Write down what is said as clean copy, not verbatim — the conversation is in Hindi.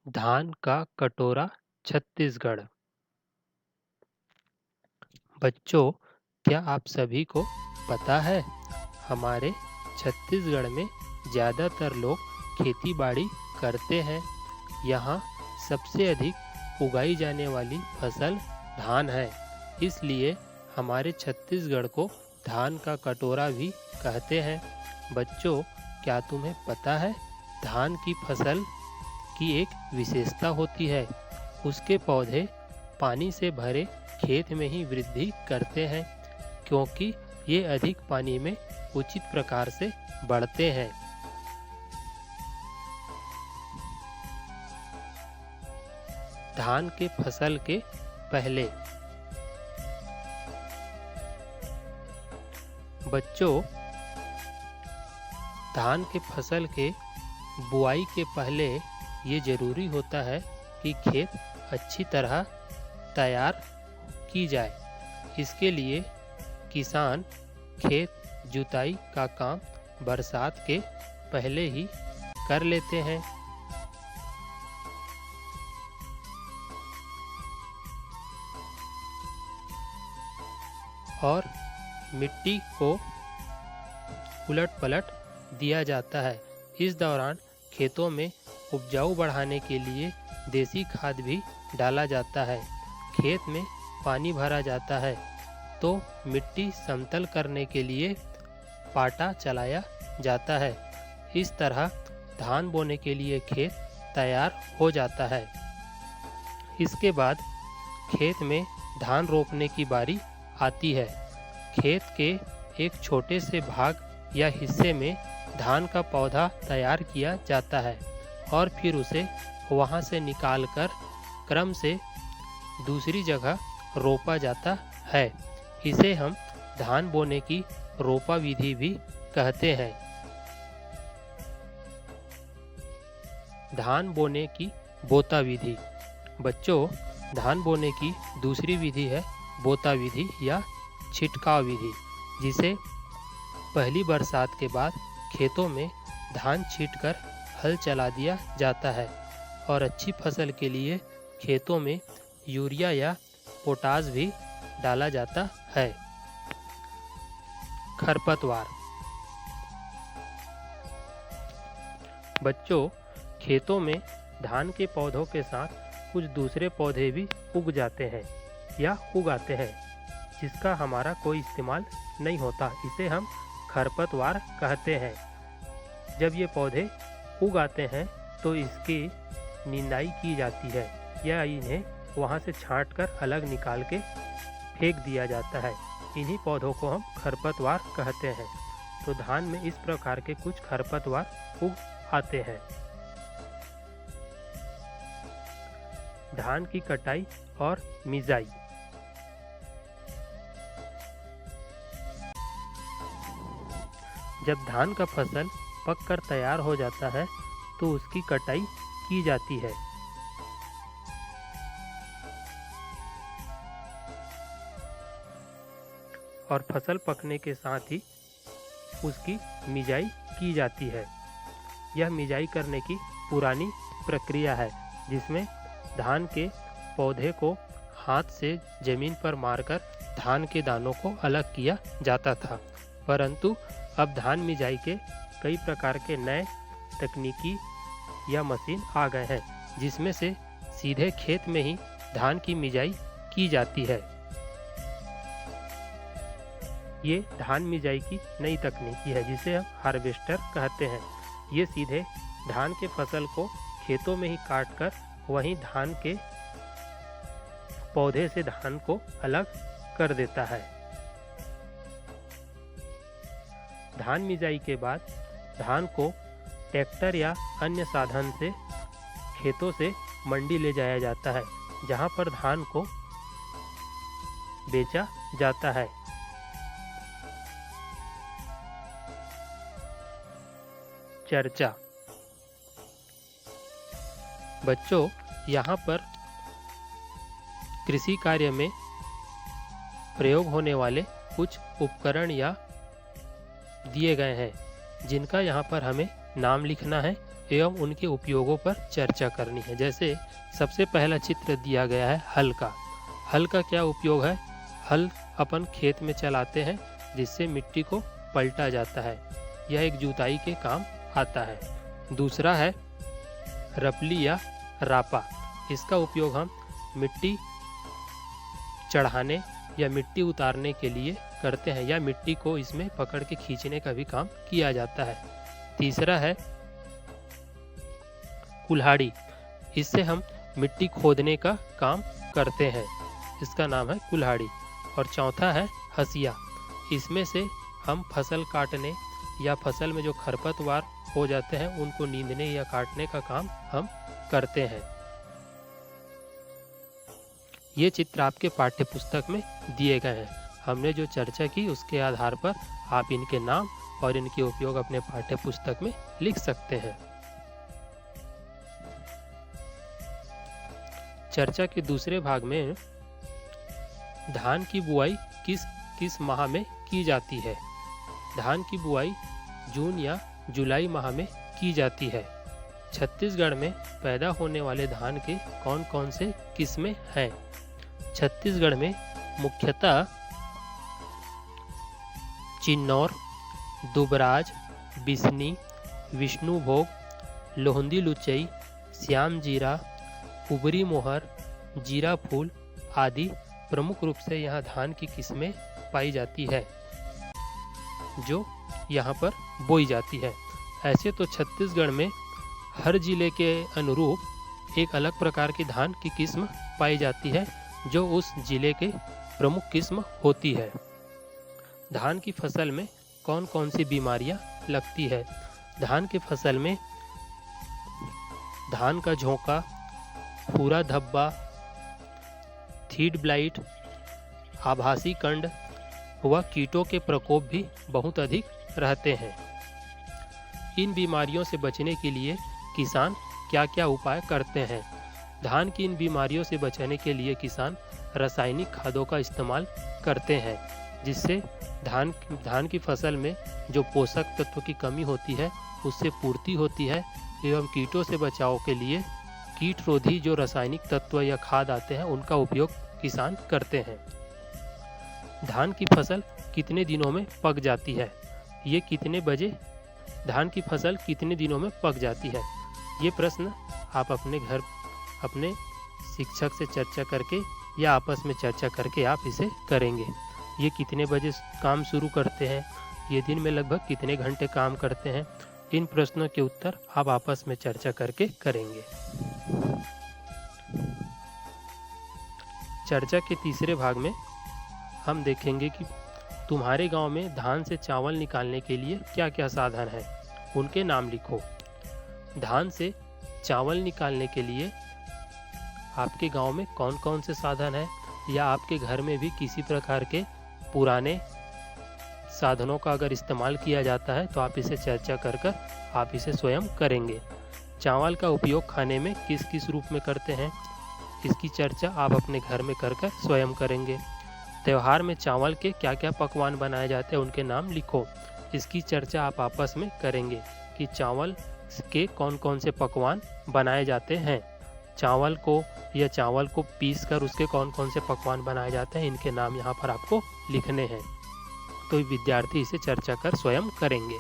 धान का कटोरा छत्तीसगढ़। बच्चों, क्या आप सभी को पता है हमारे छत्तीसगढ़ में ज़्यादातर लोग खेती बाड़ी करते हैं। यहाँ सबसे अधिक उगाई जाने वाली फसल धान है, इसलिए हमारे छत्तीसगढ़ को धान का कटोरा भी कहते हैं। बच्चों, क्या तुम्हें पता है धान की फसल की एक विशेषता होती है, उसके पौधे पानी से भरे खेत में ही वृद्धि करते हैं, क्योंकि ये अधिक पानी में उचित प्रकार से बढ़ते हैं। धान के फसल के पहले। बच्चों, धान के फसल के बुआई के पहले ये ज़रूरी होता है कि खेत अच्छी तरह तैयार की जाए। इसके लिए किसान खेत जुताई का काम बरसात के पहले ही कर लेते हैं। और मिट्टी को उलट पलट दिया जाता है। इस दौरान खेतों में उपजाऊ बढ़ाने के लिए देसी खाद भी डाला जाता है। खेत में पानी भरा जाता है तो मिट्टी समतल करने के लिए पाटा चलाया जाता है। इस तरह धान बोने के लिए खेत तैयार हो जाता है। इसके बाद खेत में धान रोपने की बारी आती है। खेत के एक छोटे से भाग या हिस्से में धान का पौधा तैयार किया जाता है और फिर उसे वहां से निकालकर क्रम से दूसरी जगह रोपा जाता है। इसे हम धान बोने की रोपा विधि भी कहते हैं। धान बोने की बोता विधि। बच्चों, धान बोने की दूसरी विधि है बोता विधि या छिटकाव विधि, जिसे पहली बरसात के बाद खेतों में धान छींटकर हल चला दिया जाता है और अच्छी फसल के लिए खेतों में यूरिया या पोटाश भी डाला जाता है। खरपतवार। बच्चों, खेतों में धान के पौधों के साथ कुछ दूसरे पौधे भी उग जाते हैं या उगाते हैं, जिसका हमारा कोई इस्तेमाल नहीं होता। इसे हम खरपतवार कहते हैं। जब ये पौधे उग आते हैं तो इसकी निंदाई की जाती है या इन्हें वहाँ से छांटकर अलग निकाल के फेंक दिया जाता है। इन्हीं पौधों को हम खरपतवार कहते हैं। तो धान में इस प्रकार के कुछ खरपतवार उग आते हैं। धान की कटाई और मिजाई। जब धान का फसल पककर तैयार हो जाता है तो उसकी कटाई की जाती है। और फसल पकने के साथ ही उसकी मिजाई की जाती है। यह मिजाई करने की पुरानी प्रक्रिया है, जिसमें धान के पौधे को हाथ से जमीन पर मारकर धान के दानों को अलग किया जाता था। परंतु अब धान मिजाई के कई प्रकार के नए तकनीकी या मशीन आ गए हैं, जिसमें से सीधे खेत में ही धान की मिजाई की जाती है। ये धान मिजाई की नई तकनीकी है, जिसे हम हार्वेस्टर कहते हैं। ये सीधे धान के फसल को खेतों में ही काटकर वहीं धान के पौधे से धान को अलग कर देता है। धान मिजाई के बाद धान को ट्रैक्टर या अन्य साधन से खेतों से मंडी ले जाया जाता है, जहां पर धान को बेचा जाता है। चर्चा। बच्चों, यहाँ पर कृषि कार्य में प्रयोग होने वाले कुछ उपकरण या दिए गए हैं, जिनका यहाँ पर हमें नाम लिखना है एवं उनके उपयोगों पर चर्चा करनी है। जैसे सबसे पहला चित्र दिया गया है हल का। हल का क्या उपयोग है? हल अपन खेत में चलाते हैं जिससे मिट्टी को पलटा जाता है। यह एक जुताई के काम आता है। दूसरा है रपली या रापा। इसका उपयोग हम मिट्टी चढ़ाने या मिट्टी उतारने के लिए करते हैं या मिट्टी को इसमें पकड़ के खींचने का भी काम किया जाता है। तीसरा है कुल्हाड़ी। इससे हम मिट्टी खोदने का काम करते हैं, इसका नाम है कुल्हाड़ी। और चौथा है हसिया। इसमें से हम फसल काटने या फसल में जो खरपतवार हो जाते हैं उनको नींदने या काटने का काम हम करते हैं। ये चित्र आपके पाठ्य पुस्तक में दिए गए हैं। हमने जो चर्चा की उसके आधार पर आप इनके नाम और इनके उपयोग अपने पाठ्य पुस्तक में लिख सकते हैं। चर्चा के दूसरे भाग में धान की बुआई किस किस माह में की जाती है? धान की बुआई जून या जुलाई माह में की जाती है। छत्तीसगढ़ में पैदा होने वाले धान के कौन कौन से किस्में हैं? छत्तीसगढ़ में मुख्यतः चिन्नौर, दुबराज, बिसनी, विष्णुभोग, लोहंदी लुचई, श्याम जीरा, उबरी मोहर, जीरा फूल आदि प्रमुख रूप से यहाँ धान की किस्में पाई जाती है जो यहाँ पर बोई जाती है। ऐसे तो छत्तीसगढ़ में हर जिले के अनुरूप एक अलग प्रकार की धान की किस्म पाई जाती है जो उस जिले के प्रमुख किस्म होती है। धान की फसल में कौन कौन सी बीमारियां लगती है? धान की फसल में धान का झोंका, पूरा धब्बा, थीड ब्लाइट, आभासी कंड व कीटों के प्रकोप भी बहुत अधिक रहते हैं। इन बीमारियों से बचने के लिए किसान क्या क्या उपाय करते हैं? धान की इन बीमारियों से बचने के लिए किसान रासायनिक खादों का इस्तेमाल करते हैं जिससे धान की फसल में जो पोषक तत्व की कमी होती है उससे पूर्ति होती है एवं कीटों से बचाव के लिए कीट रोधी जो रासायनिक तत्व या खाद आते हैं उनका उपयोग किसान करते हैं। धान की फसल कितने दिनों में पक जाती है? ये कितने बजे धान की फसल कितने दिनों में पक जाती है? ये प्रश्न आप अपने घर अपने शिक्षक से चर्चा करके या आपस में चर्चा करके आप इसे करेंगे। ये कितने बजे काम शुरू करते हैं? ये दिन में लगभग कितने घंटे काम करते हैं? इन प्रश्नों के उत्तर आप आपस में चर्चा करके करेंगे। चर्चा के तीसरे भाग में हम देखेंगे कि तुम्हारे गांव में धान से चावल निकालने के लिए क्या क्या साधन है, उनके नाम लिखो। धान से चावल निकालने के लिए आपके गांव में कौन कौन से साधन है या आपके घर में भी किसी प्रकार के पुराने साधनों का अगर इस्तेमाल किया जाता है तो आप इसे चर्चा कर कर आप इसे स्वयं करेंगे। चावल का उपयोग खाने में किस किस रूप में करते हैं इसकी चर्चा आप अपने घर में कर कर स्वयं करेंगे। त्यौहार में चावल के क्या क्या पकवान बनाए जाते हैं उनके नाम लिखो। इसकी चर्चा आप आपस में करेंगे कि चावल के कौन कौन से पकवान बनाए जाते हैं। चावल को पीस कर उसके कौन कौन से पकवान बनाए जाते हैं इनके नाम यहाँ पर आपको लिखने हैं। तो विद्यार्थी इसे चर्चा कर स्वयं करेंगे।